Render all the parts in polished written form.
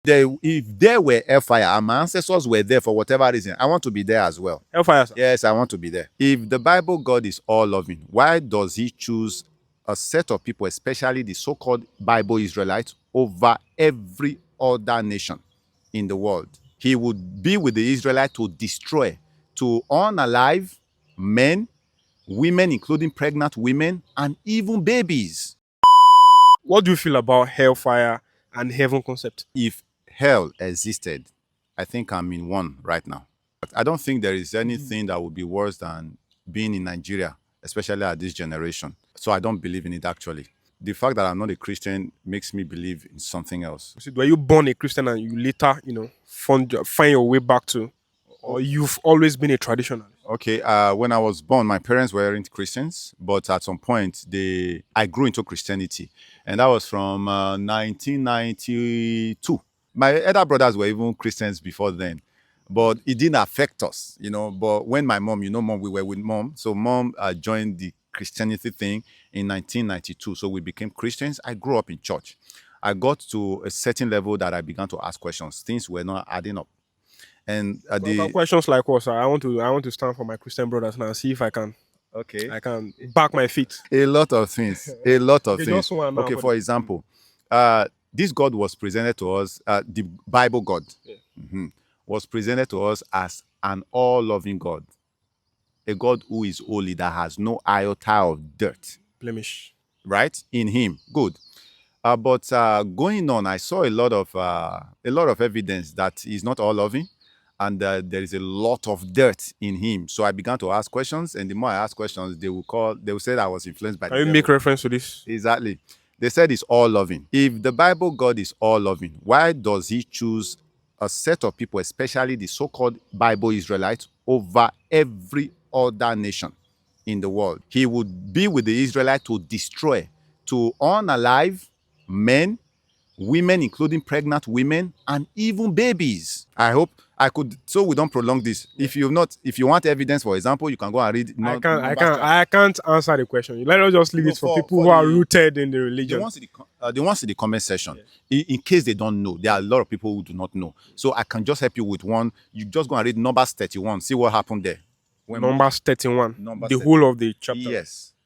If there were hellfire and my ancestors were there for whatever reason, I want to be there as well. Hellfire, sir. Yes, I want to be there. If the Bible God is all loving, why does he choose a set of people, especially the so-called Bible Israelites, over every other nation in the world? He would be with the Israelites to destroy, to unalive men, women, including pregnant women, and even babies. What do you feel about hellfire and heaven concept? If hell existed, I think I'm in one right now. But I don't think there is anything that would be worse than being in Nigeria, especially at this generation. So I don't believe in it actually. The fact that I'm not a Christian makes me believe in something else. So were you born a Christian and you later, find your way back to, or you've always been a traditional? Okay, when I was born, my parents weren't Christians, but at some point, I grew into Christianity, and that was from 1992. My elder brothers were even Christians before then, but it didn't affect us. But when my mom, mom, we were with mom, so mom joined the Christianity thing in 1992, so we became Christians. I grew up in church. I got to a certain level that I began to ask questions. Things were not adding up, and Questions like what, sir? I want to stand for my Christian brothers now and see if I can okay. back my feet. A lot of things. A lot of Okay, things. just one now Okay, for for the- example, this God was presented to us, the Bible God was presented to us as an all-loving God, a God who is holy, that has no iota of dirt, Blemish. right? In him. Good. But going on, I saw a lot of evidence that he's not all loving, and there is a lot of dirt in him. So I began to ask questions, and the more I asked questions, they will say that I was influenced by Can the you devil. make reference to this? Exactly. They said it's all loving. If the Bible God is all loving, why does he choose a set of people, especially the so-called Bible Israelites, over every other nation in the world? He would be with the Israelites to destroy, to unalive men, women, including pregnant women, and even babies. I hope I could, so we don't prolong this. If you want evidence, for example, you can go and read. I can't answer the question. Let us just leave No, it for for- people for who are the- rooted in the The religion. ones in the comment section, in case they don't know, there are a lot of people who do not know. So I can just help you with one. You just go and read Numbers 31, see what happened there. Numbers 31. Numbers The 31. whole of the chapter.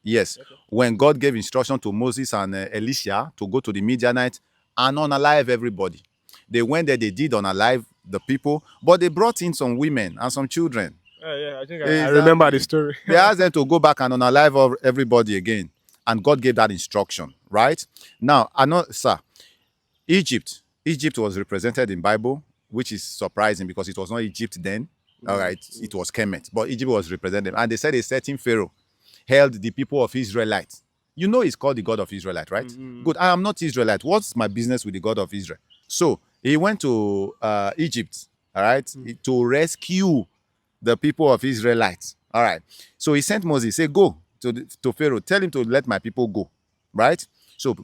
Yes. When God gave instruction to Moses and Elisha to go to the Midianites and unalive everybody, they went there. They did unalive the people, but they brought in some women and some children. Yeah, I think I remember the story. They asked them to go back and unalive everybody again, and God gave that instruction. Right now, I know, sir. Egypt was represented in Bible, which is surprising because it was not Egypt then. All right, it was Kemet, but Egypt was represented, and they said a certain Pharaoh held the people of Israelites. You know, he's called the God of Israelite, right? Good. I am not Israelite. What's my business with the God of Israel? So he went to Egypt, all right, to rescue the people of Israelites. All right. So he sent Moses, say, go to Pharaoh, tell him to let my people go, right? So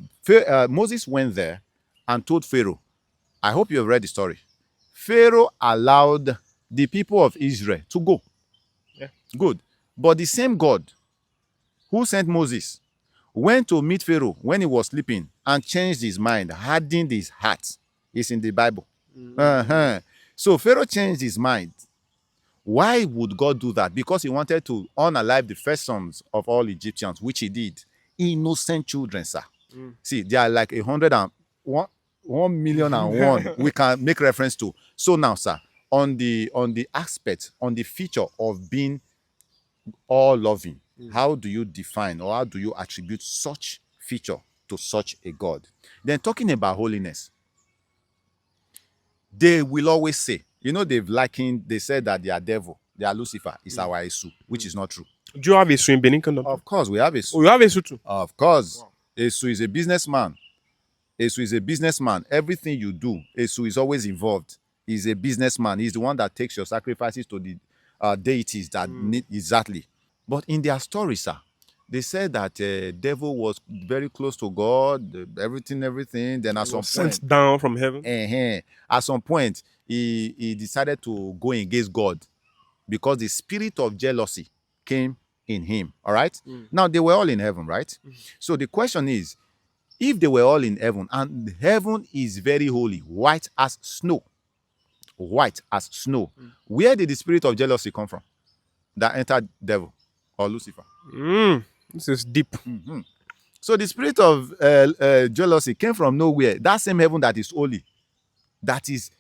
Moses went there and told Pharaoh, I hope you have read the story. Pharaoh allowed the people of Israel to go. Yeah. Good. But the same God who sent Moses went to meet Pharaoh when he was sleeping and changed his mind, hardened his heart. It's in the Bible. So Pharaoh changed his mind. Why would God do that? Because he wanted to unalive the first sons of all Egyptians, which he did. Innocent children, sir. See, they are like 1,000,001 we can make reference to. So now, sir, on the aspect, on the feature of being all loving, how do you define or how do you attribute such feature to such a God? Then talking about holiness, they will always say, they said that their devil, their Lucifer, is our Esu, which is not true. Do you have a swim Benin Kingdom? Of course, we have Oh, Esu. you have a suit too? Of course. Esu is a businessman. Esu is a businessman. Everything you do, Esu is always involved. He's a businessman. He's the one that takes your sacrifices to the deities that need exactly. But in their story, sir, they said that devil was very close to God, everything. Then at some point, Sent down from heaven. at some point, he decided to go against God because the spirit of jealousy came in him. All right. Now they were all in heaven, right? So the question is, if they were all in heaven, and heaven is very holy, white as snow, where did the spirit of jealousy come from that entered devil or Lucifer? This is deep. So the spirit of jealousy came from nowhere. That same heaven that is holy, that is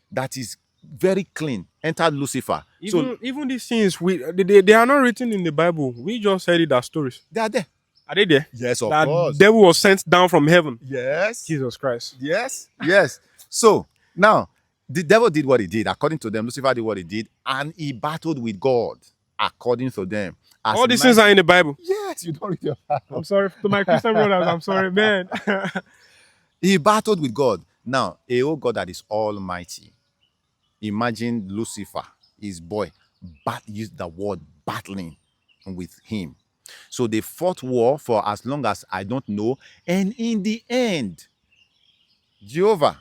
very clean, entered Lucifer. So Even these things, they are not written in the Bible. We just heard it as stories. they are there. Are they there? Yes, of That course. devil was sent down from heaven. Yes. Jesus Christ. Yes. Yes. So now the devil did what he did, according to them. Lucifer did what he did, and he battled with God, according to them. As All these mighty- things are in the Bible. Yes, you don't read your Bible. I'm sorry to my Christian brothers. I'm sorry, man. He battled with God. Now, a whole God that is almighty. Imagine Lucifer, his boy, used the word battling with him. So they fought war for as long as I don't know. And in the end, Jehovah,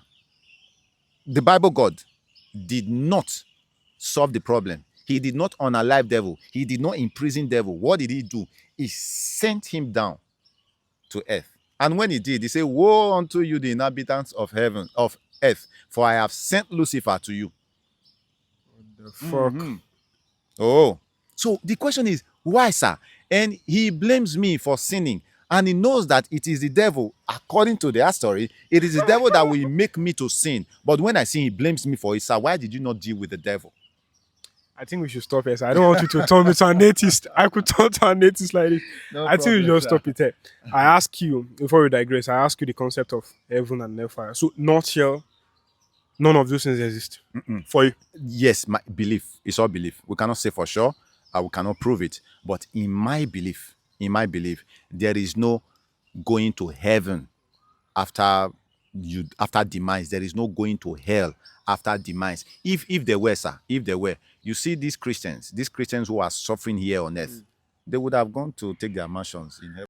the Bible God, did not solve the problem. He did not unalive devil. He did not imprison devil. What did he do? He sent him down to earth. And when he did, he said, "Woe unto you, the inhabitants of heaven, of earth, for I have sent Lucifer to you." The fuck. Oh, so the question is, why, sir? And he blames me for sinning. And he knows that it is the devil, according to their story, it is the devil that will make me to sin. But when I sin, he blames me for it. Sir, why did you not deal with the devil? I think we should stop here. Sir. I don't want you to turn me to an atheist. I could turn to an atheist like this. No I think we problem, just sir. stop it here. I ask you, before we digress, I ask you the concept of heaven and hellfire. So, nutshell, none of those things exist for you. Yes, my belief. It's all belief. We cannot say for sure. We cannot prove it. But in my belief, there is no going to heaven after demise. There is no going to hell after demise. If there were, sir, you see these Christians who are suffering here on earth, they would have gone to take their mansions in heaven.